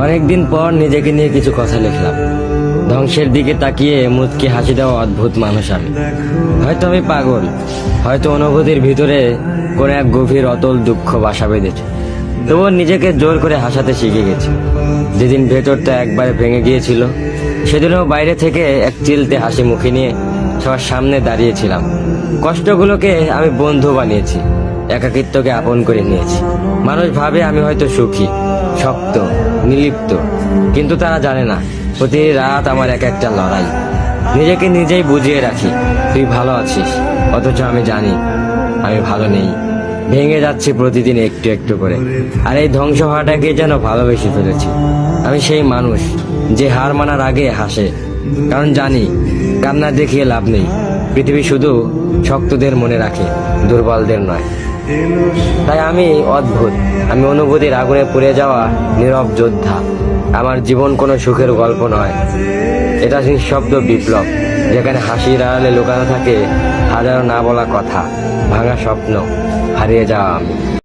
অনেকদিন পর নিজেকে নিয়ে কিছু কথা লিখলাম। ধ্বংসের দিকে তাকিয়ে মুচকি হাসি দেওয়া অদ্ভুত মানুষ আমি। হয়তো আমি পাগল, হয়তো অনুভূতির ভিতরে কোন এক গভীর অতল দুঃখ বাসা বেঁধেছে। তবুও নিজেকে জোর করে হাসাতে শিখে গেছি। যেদিন ভেতরটা একবারে ভেঙে গিয়েছিল, সেদিনও বাইরে থেকে এক চিলতে হাসি মুখে নিয়ে সবার সামনে দাঁড়িয়েছিলাম। কষ্টগুলোকে আমি বন্ধু বানিয়েছি, একাকিত্বকে আপন করে নিয়েছি। মানুষ ভাবে আমি হয়তো সুখী, শক্ত, নির্লিপ্ত, কিন্তু তারা জানে না প্রতি রাত আমার এক একটা লড়াই। নিজেকে নিজেই বুঝিয়ে রাখি তুই ভালো আছিস, অথচ আমি জানি আমি ভালো নেই। ভেঙে যাচ্ছে প্রতিদিন একটু একটু করে, আর এই ধ্বংস হওয়াটাকে যেন ভালোবেসে ফেলেছি। আমি সেই মানুষ যে হার মানার আগে হাসে, কারণ জানি কান্না দেখিয়ে লাভ নেই। পৃথিবী শুধু শক্তদের মনে রাখে, দুর্বলদের নয়। তাই আমি অদ্ভুত, আমি অনুভূতির আগুনে পুড়ে যাওয়া নীরব যোদ্ধা। আমার জীবন কোনো সুখের গল্প নয়, এটা নিঃশব্দ বিপ্লব, যেখানে হাসির আড়ালে লুকানো থাকে হাজারো না বলা কথা, ভাঙা স্বপ্ন, হারিয়ে যাওয়া আমি।